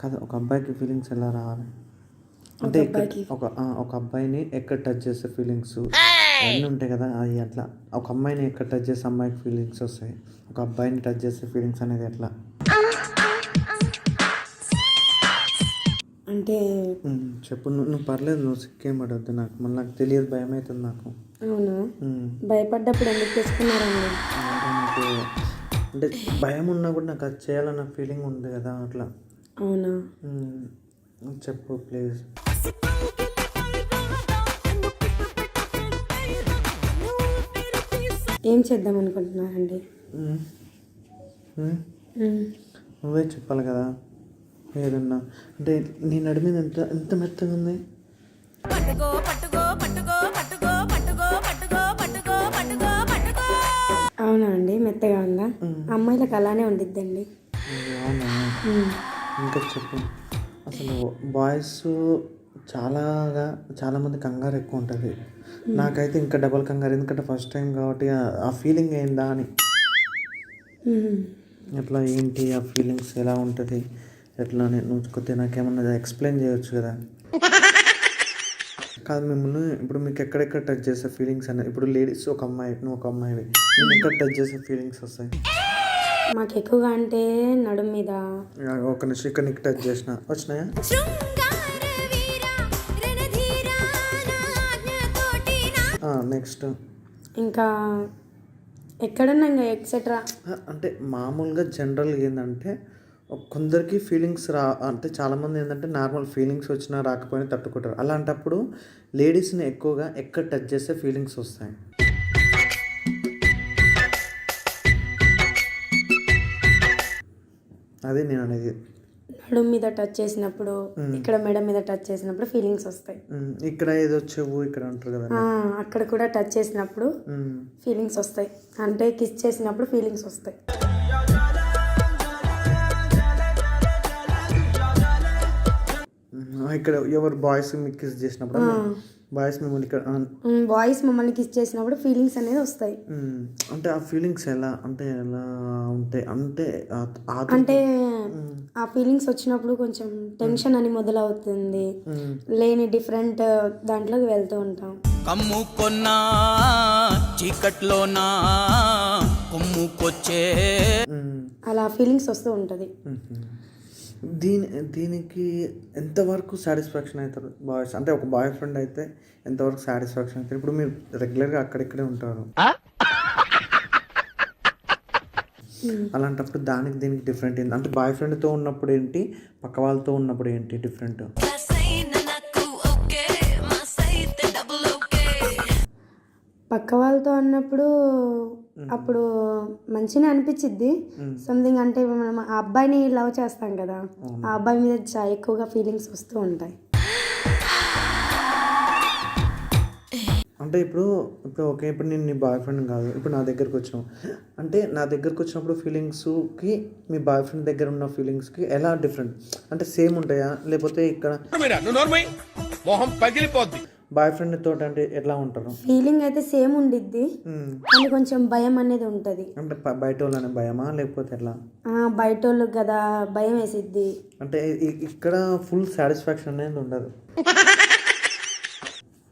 కాదు, ఒక అబ్బాయికి ఫీలింగ్స్ ఎలా రావాలి అంటే ఒక అబ్బాయిని ఎక్కడ టచ్ చేస్తే ఫీలింగ్స్ అవన్నీ ఉంటాయి కదా, అవి అట్లా ఒక అమ్మాయిని ఎక్కడ టచ్ చేస్తే అమ్మాయికి ఫీలింగ్స్ వస్తాయి, ఒక అబ్బాయిని టచ్ చేస్తే ఫీలింగ్స్ అనేది ఎట్లా అంటే చెప్పు. నువ్వు పర్లేదు, నువ్వు సిక్కేం పడవద్దు, నాకు తెలియదు, భయం అవుతుంది నాకు. అవును, భయపడ్డప్పుడు ఎందుకు తెచ్చుకున్నారండి? నాకు అంటే భయం ఉన్నా కూడా నాకు అది చేయాలన్న ఫీలింగ్ ఉంది కదా, అట్లా. అవునా, చెప్పు ప్లీజ్. ఏం చేద్దాం అనుకుంటున్నారండి? నువ్వే చెప్పాలి కదా ఏదన్నా. అంటే నీ నడి మీద ఎంత ఎంత మెత్తగా ఉంది. అవునా అండి, మెత్తగా ఉందా? అమ్మాయిలకు అలానే ఉండిద్దండి. అవునా, ఇంకా చెప్పు. అసలు బాయ్స్ చాలామంది కంగారు ఎక్కువ ఉంటుంది, నాకైతే ఇంకా డబల్ కంగారు, ఎందుకంటే ఫస్ట్ టైం కాబట్టి ఆ ఫీలింగ్ ఏందా అని. ఎట్లా ఏంటి ఆ ఫీలింగ్స్ ఎలా ఉంటుంది ఎట్లా అని నువ్వు కొద్దిగా నాకేమన్నా ఎక్స్ప్లెయిన్ చేయొచ్చు కదా. కాదు, మిమ్మల్ని ఇప్పుడు మీకు ఎక్కడెక్కడ టచ్ చేసే ఫీలింగ్స్ అనేది, ఇప్పుడు లేడీస్ ఒక అమ్మాయి, నువ్వు ఒక అమ్మాయివి, నేను ఎక్కడ టచ్ చేసే ఫీలింగ్స్ వస్తాయి? మాకు ఎక్కువగా అంటే నడుము మీద. ఒక నిమిషం, ఇక్కడ నీకు టచ్ చేసిన వచ్చినాయా? నెక్స్ట్ ఇంకా ఎక్కడన్నా ఇంకా ఎక్సెట్రా. అంటే మామూలుగా జనరల్గా ఏంటంటే కొందరికి ఫీలింగ్స్ అంటే చాలామంది ఏంటంటే నార్మల్ ఫీలింగ్స్ వచ్చినా రాకపోయినా తట్టుకుంటారు. అలాంటప్పుడు లేడీస్ని ఎక్కువగా ఎక్కడ టచ్ చేస్తే ఫీలింగ్స్ వస్తాయి? అదే నేను అనేది. నడుము మీద టచ్ చేసినప్పుడు, ఇక్కడ మెడ మీద టచ్ చేసినప్పుడు ఫీలింగ్స్ వస్తాయి. ఇక్కడ ఏదో చెవు ఇక్కడ అంటారు కదా, అక్కడ కూడా టచ్ చేసినప్పుడు ఫీలింగ్స్ వస్తాయి. అంటే కిస్ చేసినప్పుడు ఫీలింగ్స్ వస్తాయి. ఇక్కడ ఎవరు బాయ్స్ మీకు కిస్ చేసినప్పుడు, బాయ్స్ మిమ్మల్ని ఇక్కడ బాయ్స్ మమ్మల్ని కిస్ చేసినప్పుడు ఫీలింగ్స్ అనేది వస్తాయి. అంటే ఆ ఫీలింగ్స్ ఎలా ఉంటాయి అంటే ఆ ఫీలింగ్స్ వచ్చినప్పుడు కొంచెం టెన్షన్ అని మొదలవుతుంది, లేని డిఫరెంట్ దాంట్లోకి వెళ్తూ ఉంటాం. కమ్ముకొన్నా చీకట్లోనా కొమ్ముకొచ్చే అలా ఫీలింగ్స్ వస్తూ ఉంటుంది. దీనికి ఎంతవరకు సాటిస్ఫాక్షన్ అవుతారు బాయ్స్? అంటే ఒక బాయ్ ఫ్రెండ్ అయితే ఎంతవరకు సాటిస్ఫాక్షన్ అవుతారు? ఇప్పుడు మీరు రెగ్యులర్గా అక్కడిక్కడే ఉంటారు, అలాంటప్పుడు దీనికి డిఫరెంట్ ఏంటి? అంటే బాయ్ ఫ్రెండ్తో ఉన్నప్పుడు ఏంటి, పక్క వాళ్ళతో ఉన్నప్పుడు ఏంటి డిఫరెంట్? పక్క వాళ్ళతో అన్నప్పుడు అప్పుడు మంచిగా అనిపించిద్ది సంథింగ్. అంటే మనం ఆ అబ్బాయిని లవ్ చేస్తాం కదా, ఆ అబ్బాయి మీద ఎక్కువగా ఫీలింగ్స్ వస్తూ ఉంటాయి. అంటే ఇప్పుడు ఓకే, ఇప్పుడు నేను నీ బాయ్ ఫ్రెండ్ కాదు, ఇప్పుడు నా దగ్గరకు వచ్చావు అంటే నా దగ్గరకు వచ్చినప్పుడు ఫీలింగ్స్కి మీ బాయ్ ఫ్రెండ్ దగ్గర ఉన్న ఫీలింగ్స్కి ఎలా డిఫరెంట్? అంటే సేమ్ ఉంటాయా, లేకపోతే ఇక్కడ బాయ్ ఫ్రెండ్ తోటి అంటే ఎట్లా ఉంటారు? ఫీలింగ్ అయితే సేమ్ ఉండిద్ది, కానీ కొంచెం భయం అనేది ఉంటుంది. అంటే బయట వాళ్ళని భయమా లేకపోతే ఎట్లా? బయట వాళ్ళు కదా భయం వేసిద్ది. అంటే ఇక్కడ ఫుల్ సాటిస్ఫాక్షన్ అనేది ఉండదు.